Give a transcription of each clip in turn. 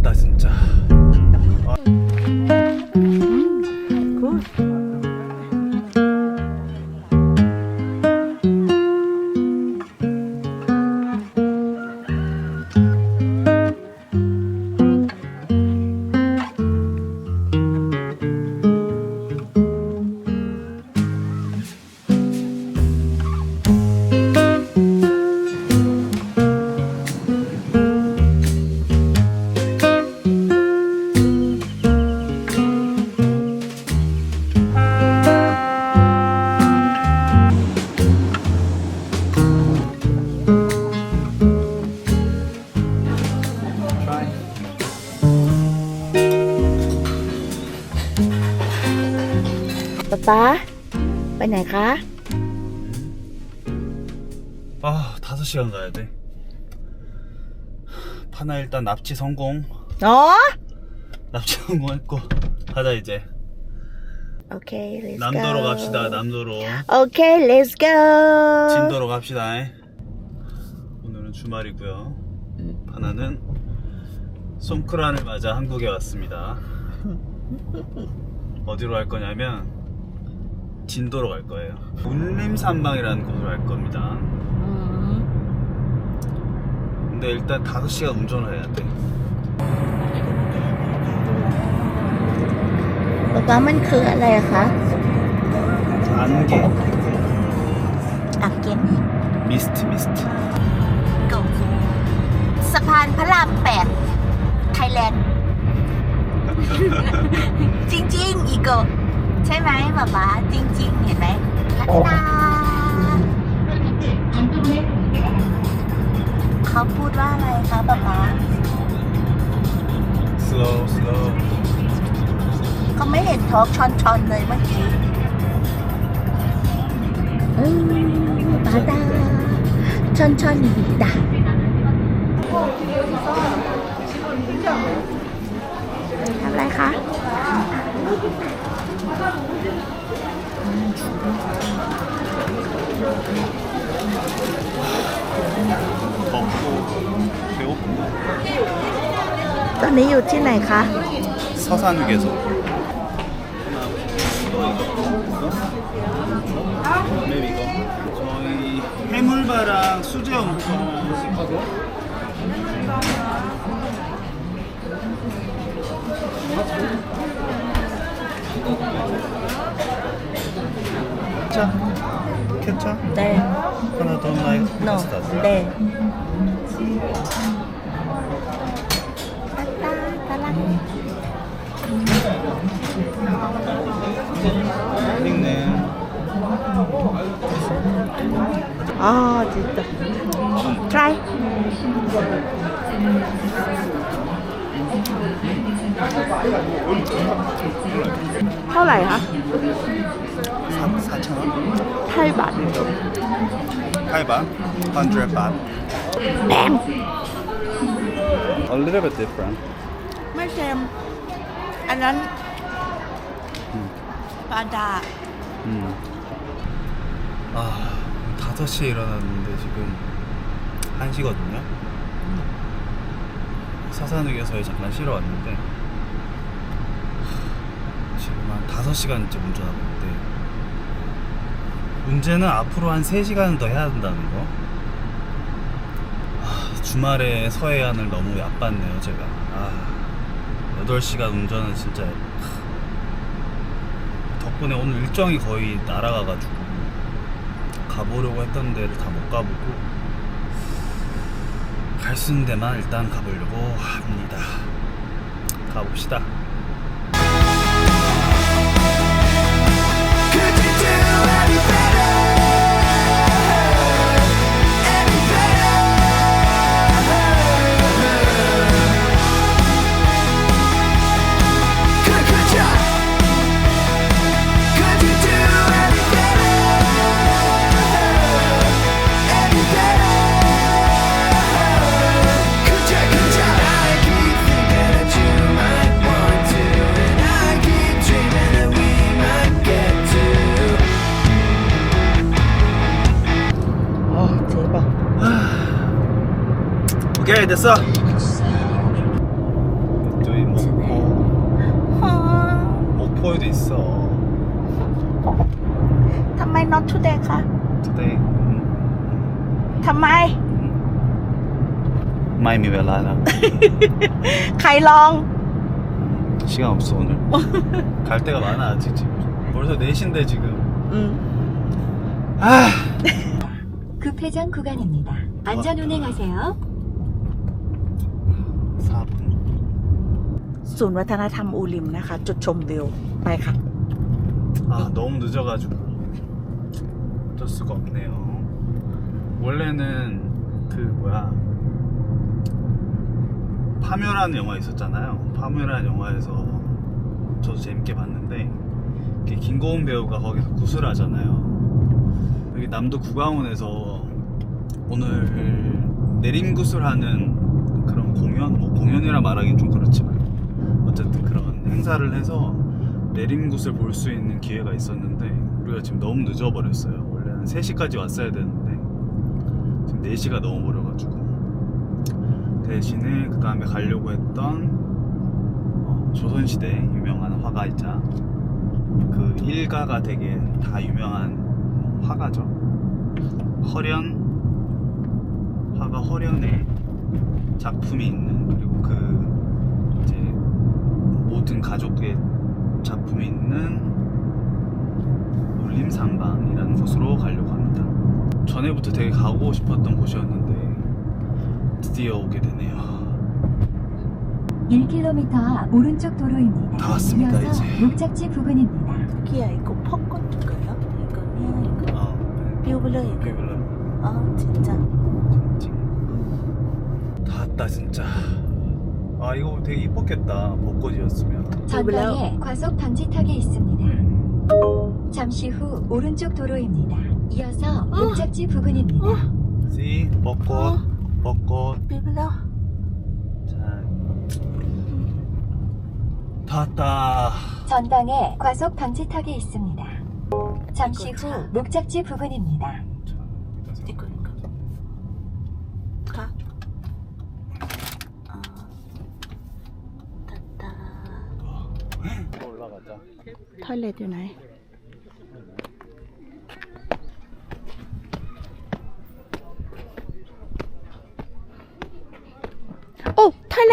왔다 진짜.ป๊าไปไหนคะ 아 5시간 가야 돼. 파나 일단 납치 성공. อ๋อ 납치 성공했고 가자 이제. โอเค let's 남도로 go 갑시다. 남도로. โอเค let's go 진도로 갑시다. 오늘은 주말이고요. 파나는 송크란을 맞아 한국에 왔습니다. 어디로 갈 거냐면 진도로 갈 거예요. 울림산방이라는 곳으로 갈 겁니다. 근데 일단 5시간 운전을 해야 돼. ป๊ามันคืออะไรคะ 안개, อ่างเก็บ 미스트. กบสะพานพระราม8ไทยแลนด์ จริงๆอีกบใช่ไหมป๊าจริงๆเห็นไหมลักษณะเขาพูดว่าอะไรคะป๊า slow เขาไม่เห็นทอล์กชอนเลยเมื่อกี้ปาดาชอนดีดาทำอะไรคะ 덥고 배고픈데. ตอนนี้อยู่ที่ไหนคะ 서산휴게소. 네, 이거. 저희 해물바랑 수제어 먹고. 케찹? 네. 하나 더 나이 No. 파스타. 네. 닉네. 아 진짜. Try. 털라이 하? 4,000원? 8바. 8바? 100바. Damn. A little bit different. ไม่เค็มอันนั้นปลาดา 아, 5시에 일어났는데 지금 1시거든요. 서산휴게소에 잠깐 쉬러 왔는데 지금 한 5시간째 운전하고 있는데 문제는 앞으로 한 3시간은 더 해야 된다는 거. 주말에 서해안을 너무 얕봤네요 제가. 8시간 운전은 진짜 덕분에 오늘 일정이 거의 날아가가지고 가보려고 했던 데를 다 못 가보고 갈 수 있는 데만 일단 가보려고 합니다. 가봅시다. 오케이 됐어. 토요일도 있어. ทำไม not today คะ today ทำไม ไม่มีเวลาแล้ว ใครลอง 시간 없어 오늘. 갈 데가 많아 아직 지금. 벌써 4시인데 지금. 아. 급회전 구간입니다. 안전 운행하세요. 4분. ศูนย์วัฒนธรรมอูริมนะคะ จุดชมวิว ไปค่ะ 아 너무 늦어가지고 어쩔 수가 없네요. 원래는 그 뭐야 파묘라는 영화 있었잖아요. 파묘라는 영화에서 저도 재밌게 봤는데 김고은 배우가 거기서 구슬 하잖아요. 여기 남도 구강원에서 오늘 내림구슬하는 그런 공연, 뭐 공연이라 말하긴 좀 그렇지만 어쨌든 그런 행사를 해서 내림굿을 볼 수 있는 기회가 있었는데 우리가 지금 너무 늦어버렸어요. 원래는 3시까지 왔어야 되는데 지금 4시가 넘어버려가지고 대신에 그 다음에 가려고 했던 조선시대 유명한 화가이자 그 일가가 되게 다 유명한 화가죠. 화가 허련의 작품이 있는, 그리고 그 이제 모든 가족의 작품이 있는 울림산방이라는 곳으로 가려고 합니다. 전에부터 되게 가고 싶었던 곳이었는데 드디어 오게 되네요. 1km 앞 오른쪽 도로입니다. 다 왔습니다, 이어서 이제. 목적지 부근입니다. 기아 이거 팝콘 줄까요? 이거냐 이거 뷰블러 이거 그걸로 진짜 다 왔다 진짜. 아 이거 되게 이뻤겠다 벚꽃이었으면. 전방에 과속 방지턱이 있습니다. 잠시 후 오른쪽 도로입니다. 이어서 목적지 부근입니다. See 벚꽃 뷰블러 다 왔다. 전방에 과속 방지턱이 있습니다. 잠시 후 목적지 부근입니다. 이거 가 됐다 올라가자. 토일렛อยู่ไหน 오 토일렛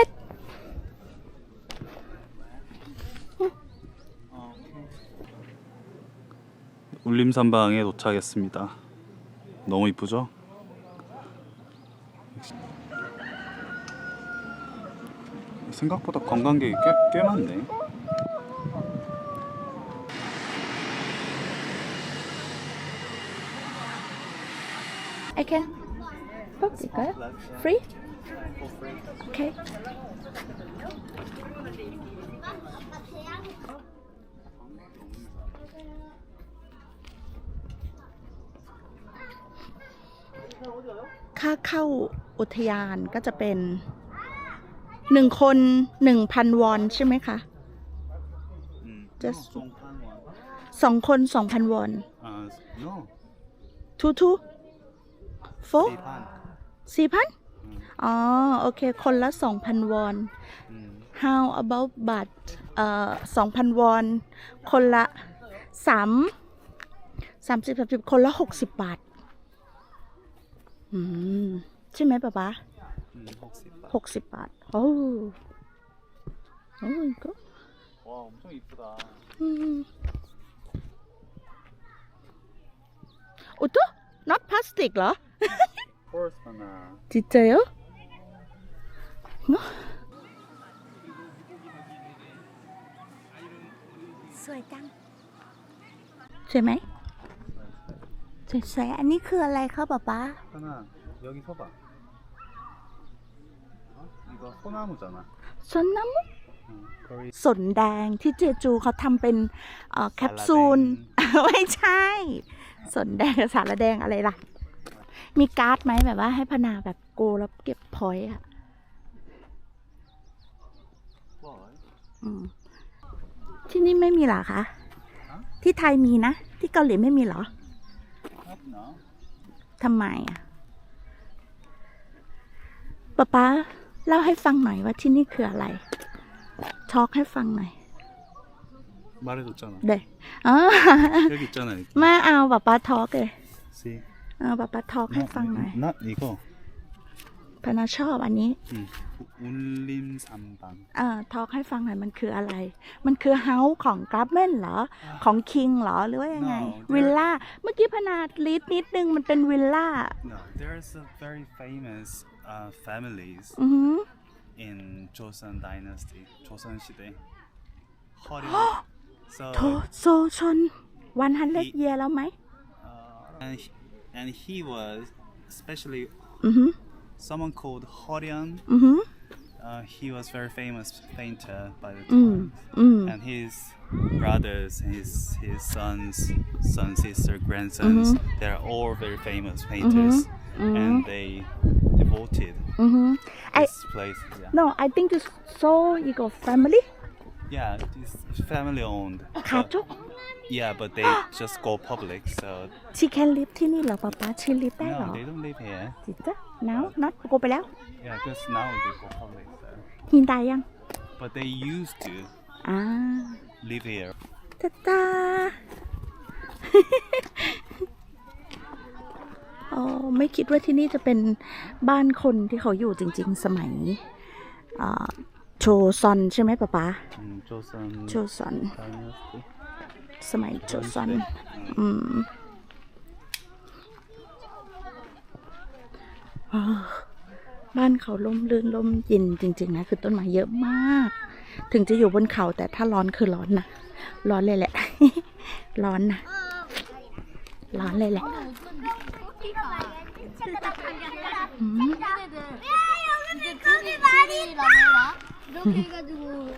울림산방에 도착했습니다. 너무 이쁘죠? 생각보다 관광객이 꽤 많네. I can 뽑을까요? Free? Okay.ค่าเข้าอุทยานก็จะเป็น1 คน 1,000 วอนใช่ไหมคะ Just 2 คน 2,000 วอน no. 2 4,000 อ๋อโอเคคนละ 2,000 วอน How about บัตร2,000 วอน คนละ30 คนละ 60 บาทใช่ไหมป๊าป๊า 60 บาทโอ้이거 와 엄청 이쁘다. 옷도? not plastic เหรอ 포레스트나. 진짜요?สวยจังสวยไหมสวยๆอันนี้คืออะไรคะป๊าป๊า 하나 여기 서봐. 이거 소나무잖아. สนน้ำสนแดงที่เจจูเขาทำเป็นแคปซูล ไม่ใช่ สนแดงกับสารแดงอะไรล่ะ มีการ์ดไหมแบบว่าให้พนาแบบโกแล้วเก็บพอยต์อะที่นี่ไม่มีเหรอคะ ที่ไทยมีนะ ที่เกาหลีไม่มีเหรอ ทำไมอ่ะป๊าป๊าเล่าให้ฟังหน่อยว่าที่นี่คืออะไรทอล์กให้ฟังหน่อย 말해줬잖아. 네. 아, 여기 있잖아. 여기. มาเอาป๊าป๊าทอล์กเลย See? เอาป๊าป๊าทอล์กให้ฟังหน่อย 나 이거. พนาชอบอันนี้ 울림산방. ทอล์กให้ฟังหน่อยมันคืออะไร มันคือเฮาส์ของกราฟเมนเหรอ ของคิงเหรอ หรือว่ายังไง No, วิลล่า เมื่อกี้พนาลิดนิดนึงมันเป็นวิลล่า No, there's a very famous families อือหือ in Joseon Dynasty, Joseon 시대. 허리. โทโซชน100 year แล้วไหม and he was especially อือหือ someone called Horian. อือหือ He was very famous painter by the อืม time. อืม And his brothers, his sons, sister, grandsons, they're all very famous painters, and they devoted อือหือ this place. Yeah, no I think it's so eco family yeah, it's family owned. ขาจุก Yeah, but they just go public, so she can live ที่นี่เหรอป๊าป๊า she live ได้เหรอ no, they don't live here. จิจ๊ะ now not โกไปแล้ว Yeah, because now they go public. So. หินตายยัง But they used to อ่า live here. ตาตา อ๋อไม่คิดว่าที่นี่จะเป็นบ้านคนที่เขาอยู่จริงๆ สมัยโชซอนใช่ไหมป๊าป๊า Joseon โชซอน Dynasty. สมัยโชซอนอืมบ้านเขาร่มรื่นร่มเย็นจริงๆนะคือต้นไม้เยอะมาก ถึงจะอยู่บนเขาแต่ถ้าร้อนคือร้อนนะร้อนเลยแหละ ร้อนนะร้อนเลยแหละอืม 이제 둘이 말이라더라. 이렇게 해가지고.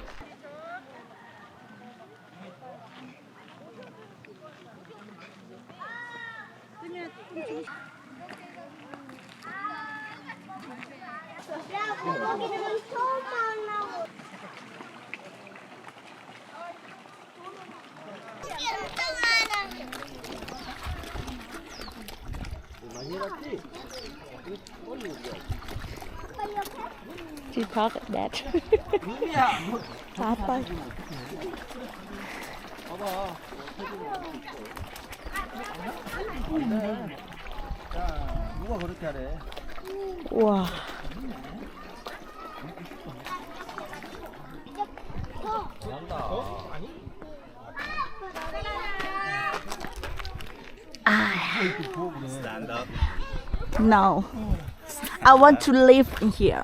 야, 거기는 처음 만나고. She talk like that. 아빠. 누가 그렇게 하래? 우와. Stand up. No. I want to live in here.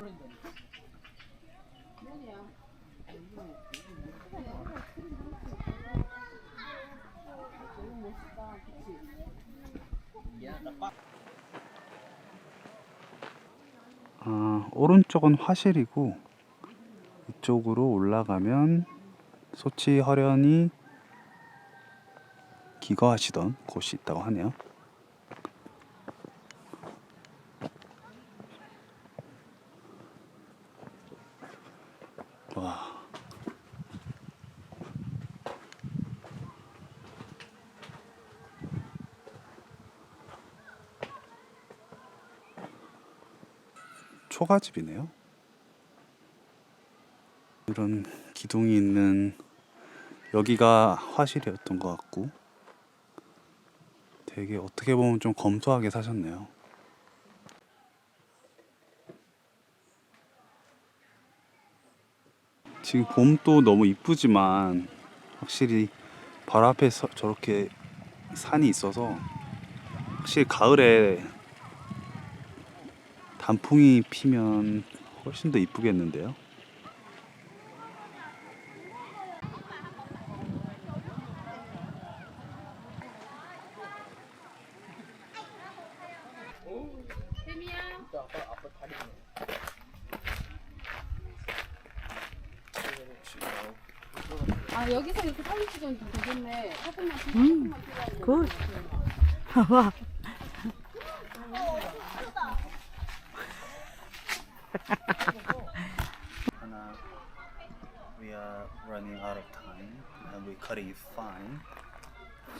오른쪽은 화실이고 이쪽으로 올라가면 소치 허련이 기거하시던 곳이 있다고 하네요. 와. 초가집이네요. 이런 기둥이 있는 여기가 화실이었던 것 같고 되게 어떻게 보면 좀 검소하게 사셨네요. 지금 봄도 너무 이쁘지만 확실히 바로 앞에 저렇게 산이 있어서 확실히 가을에 단풍이 피면 훨씬 더 이쁘겠는데요. 아 여기서 이렇게 사진 찍으면 되겠네. 조금만 Good. 와. We are running out of time and we're cutting it fine.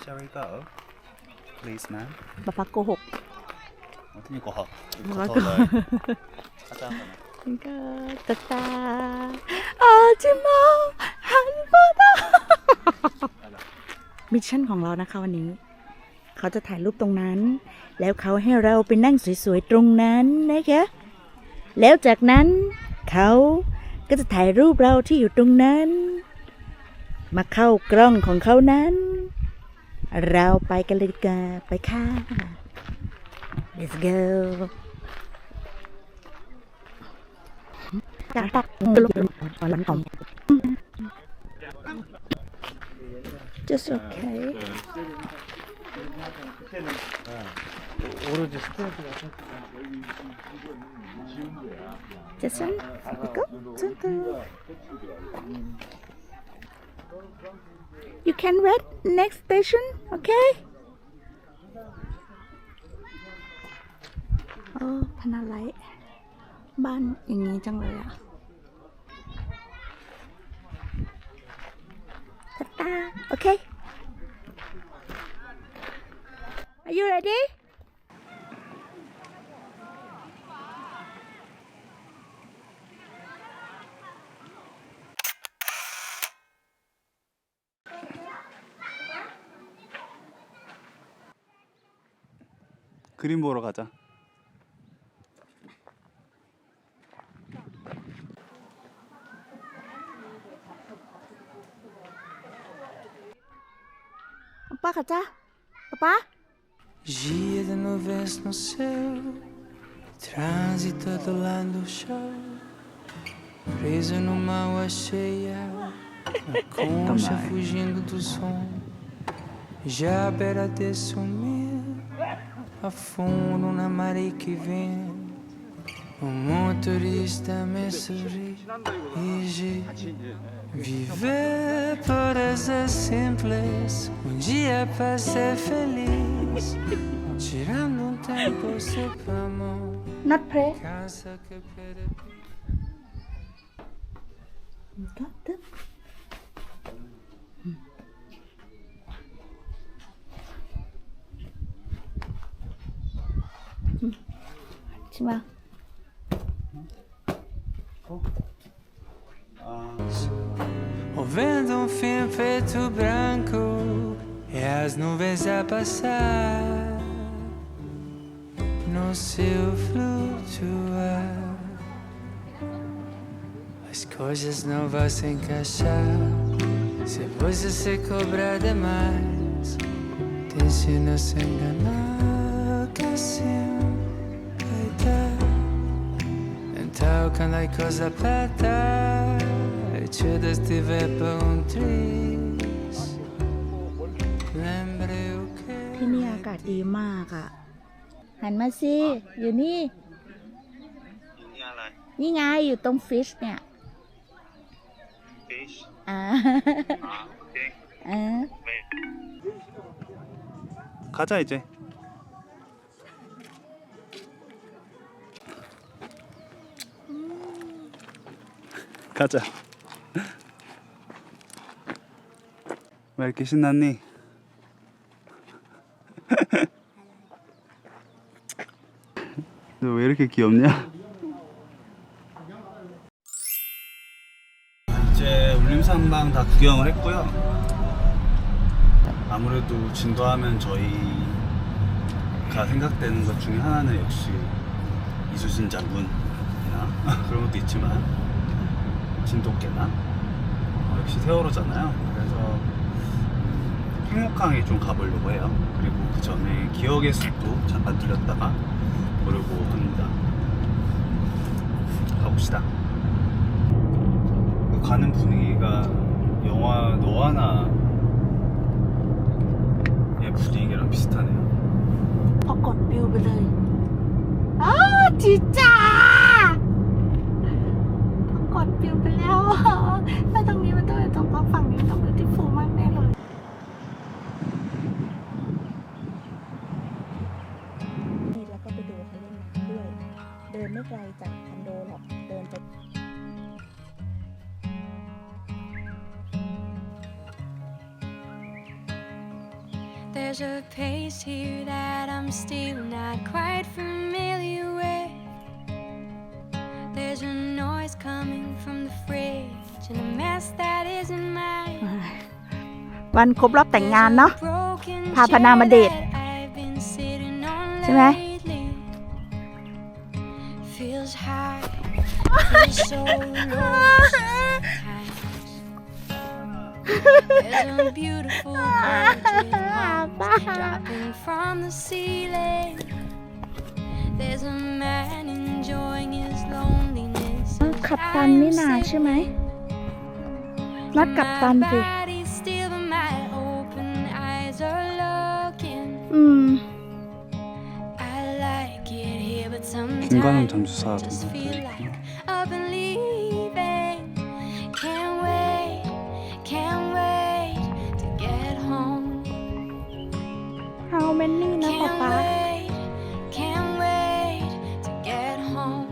Shall we go? Please, ma'am. ป๊าป๊าโกหก 어떻게 거? 뭐라고? 가자. 그러니까 따따 하지마 한번더 มิชชั่นของเรานะคะวันนี้ เขาจะถ่ายรูปตรงนั้น แล้วเขาให้เราไปนั่งสวยๆตรงนั้นนะคะแล้วจากนั้นเขาก็จะถ่ายรูปเราที่อยู่ตรงนั้น มาเข้ากล้องของเขานั้น เราไปกันเลยดีกว่าไปค่ะ let's go ตักลงหลังของ just okay just one go you can wait next station okay พนาไลท์บ้านอย่างนี้จังเลยอะตาโอเค Are you ready? 그림 보러 가자. 오빠 가자. 오빠? Dia de nuvens no céu, trânsito do lado do chão, preso numa água cheia, a concha fugindo do som, já à beira de sumir, afundo na maré que vem, o motorista me sorri e diz, viver parece simples, dia para ser feliz. Tirando um tempo separamos Not pray. casa que perde. Got them. 하지마. O vento fim preto branco e as nuvens a passar no céu flutuar. As coisas não vão se encaixar se você se cobrar demais. Deixe não se enganar que assim vai dar. Então quando a coisa aperta te estiver por triz, lembre o que ที่นี่อากาศดีมากอ่ะ หันมาสิอยู่นี่ นี่อะไร นี่ไงอยู่ตรงฟิชเนี่ย fish อ่า โอเค อ่า 가자 이제. 가자. 왜 이렇게 신났니? 너 왜 이렇게 귀엽냐? 이제 울림산방 다 구경을 했고요. 아무래도 진도하면 저희가 생각되는 것 중에 하나는 역시 이수진 장군이나 그런 것도 있지만 진돗개나 역시 세월호잖아요. 그래서 팽목항에 좀 가보려고 해요. 그리고 그 전에 기억의 숲도 잠깐 들렸다가 보려고 합니다. 가봅시다. 가는 분위기가 영화 너와 나의 분위기랑 비슷하네요. พอกดปิวไปเลยอ้าจีจ้าพอกดปิวไปแล้วแล้วตรงนี้มันต้องอยู่ตรงฝั่งนี้ต้องอยู่ที่ฟูมากแน่เลยนี่แล้วก็ไปดูเขาเล่นน้ำด้วย เดินไม่ไกลจากคอนโดหรอกเดินไป There's a pace here that I'm still not quite familiar with. There's a noise coming from the fridge and a mess that isn't mine. วันครบรอบแต่งงานเนาะ พาพนามาเดท ใช่ไหม Feels high, feels so low sometimes. There's a beautiful golden arms dropping from the ceiling. There's a man enjoying his loneliness. ขับตันนี่นาใช่ไหม นัดกับตันสิ Body's still, but my open eyes are looking. อืม I like it here, but 김관훈 sometimes 잠수사 I just feel like up and leaving. Can't wait to get home. how many นะป๊าป๊า Can't wait to get home.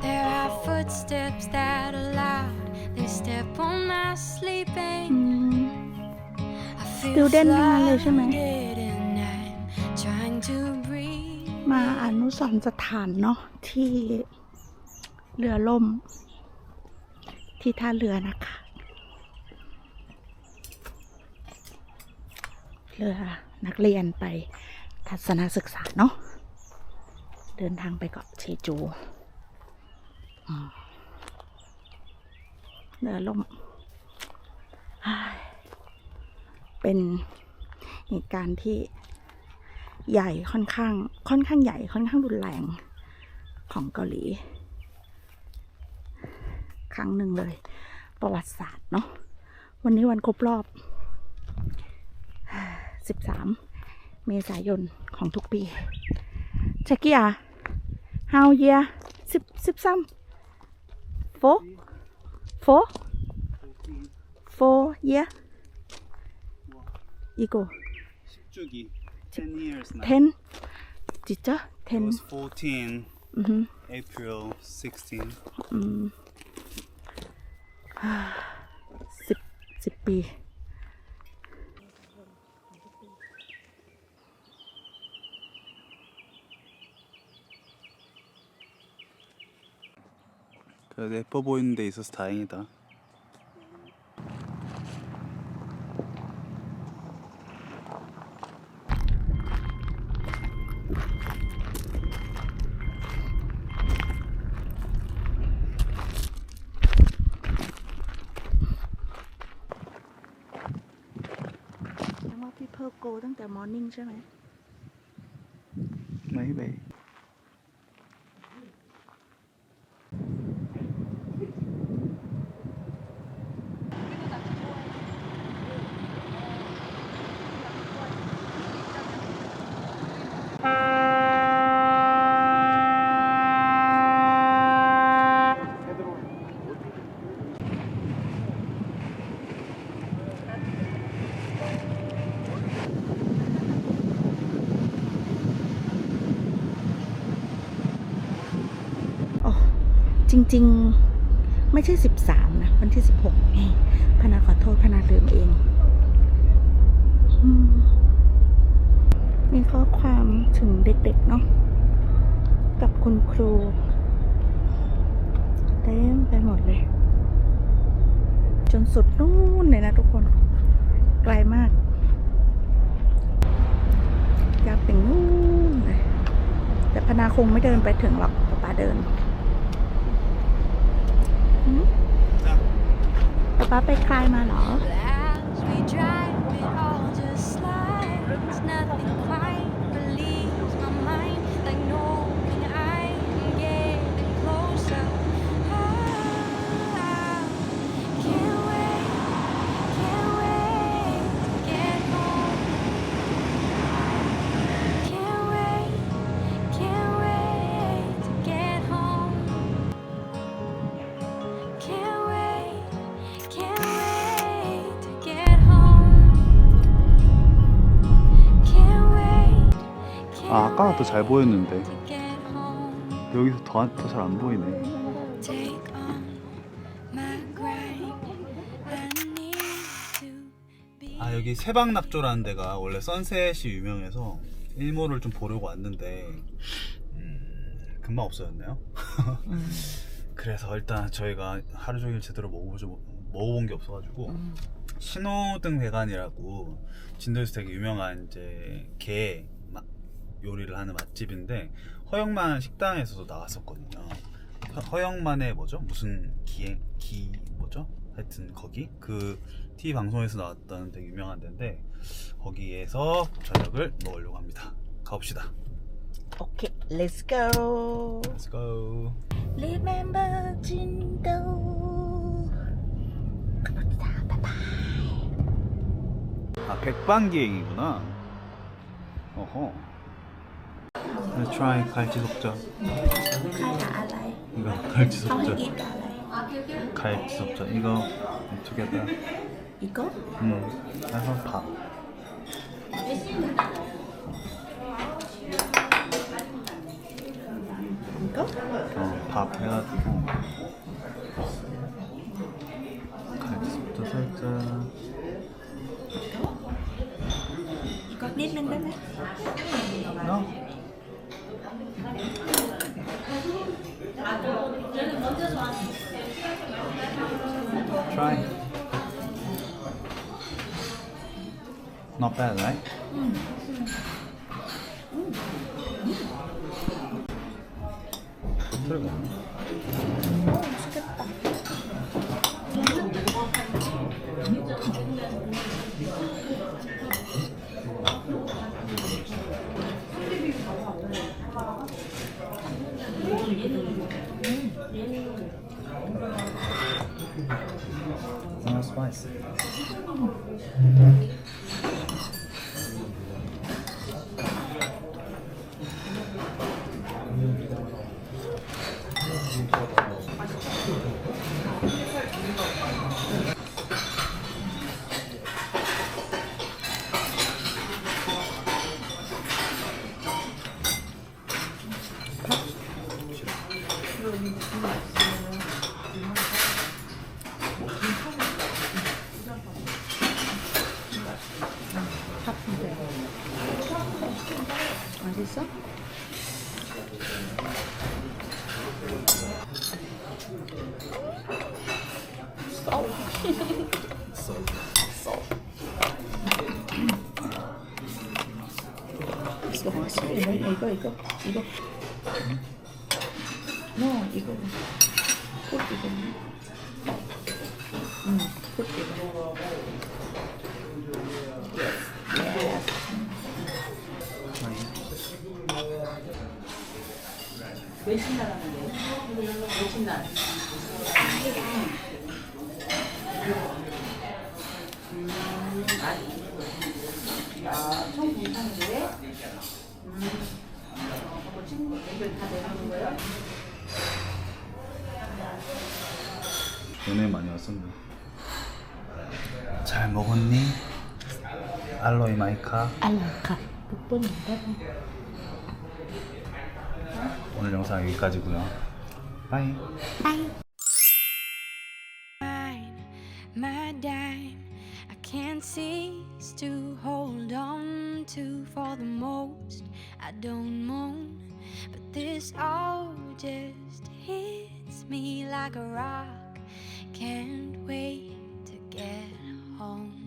There are footsteps that are loud. They step on my sleeping. อืม I feel Student ทั้งนั้นเลยใช่ไหม flooded and I'm trying to breathe. มาอนุสรณ์สถานเนาะที่เรือล่ม ที่ท่าเรือนะคะ เรือนักเรียนไปทัศนศึกษาเนาะเดินทางไปเกาะเชจูเรือล่มเป็นเหตุการณ์ที่ใหญ่ค่อนข้างใหญ่ค่อนข้างรุนแรงของเกาหลี ครั้งหนึ่งเลย ประวัติศาสตร์เนาะวันนี้วันครบรอบ 13 เมษายนของทุกปีเช็กกี้อ่ะ how year 13 4 year 이거 10주기 10 years now 10 진짜? It 10 was 14 음, April 16 10 ปี 그래도 예뻐 보이는 데 있어서 다행이다. people go ตั้งแต่ morning ใช่ไหม Maybe.จริงๆไม่ใช่13นะวันที่16ไงพนาขอโทษพนาลืมเองมีข้อความถึงเด็กๆเนาะกับคุณครูเต็มไปหมดเลยจนสุดนู่นเลยนะทุกคนไกลมากยาวเป็นนู่นเลยแต่พนาคงไม่เดินไปถึงหรอกป๊าเดินป๊าไปคลายมาเหรอ As we drive, it all just slides. Nothing quite relieves my mind like knowing I'm getting closer. Can't wait to get home. Can't wait to get home. Can't wait to get home. Can't wait 아, 아까가 더 잘 보였는데 to get home. 여기서 더 잘 안 보이네. Take on my grind. I need to be. 아, 여기 세방낙조라는 데가 원래 선셋이 유명해서 일몰을 좀 보려고 왔는데 금방 없어졌네요. 그래서 일단 저희가 하루 종일 제대로 먹어본 게 없어가지고 신호등 회관이라고 진도에서 되게 유명한 이제 게 요리를 하는 맛집인데 허영만 식당에서도 나왔었거든요. 허영만의 뭐죠? 무슨 기 뭐죠? 하여튼 거기 그 TV 방송에서 나왔던 되게 유명한 데인데 거기에서 저녁을 먹으려고 합니다. 가봅시다. 오케이, let's go. Let's go. Remember 진도. 갑시다. 바이바이. 아, 백반기행이구나. 어허. Let's try 갈치 속젓. 알아요. 이거 갈치เขาให้ 속젓. อีกอะไร 갈치 속젓. 이거 together. 이거? 그래서 밥. 이거? 밥 해가지고 갈치 속젓 살짝. 이거 นิดนึงได้ไหม No? Try. Not bad, right? Not spicy. 맛있어? 이거 맛있어. 이거. No, 이거. 꼭 이거. 꼭 이거. Yes. 연애 많이 왔었네. 잘 먹었니? 알로이 마이카. อร่อยค่ะทุกคนได้ไหม 오늘 영상 여기까지고요. 바이. My dime, I can't cease to hold on to. For the most, I don't moan, but this all just hits me like a rock. Can't wait to get home.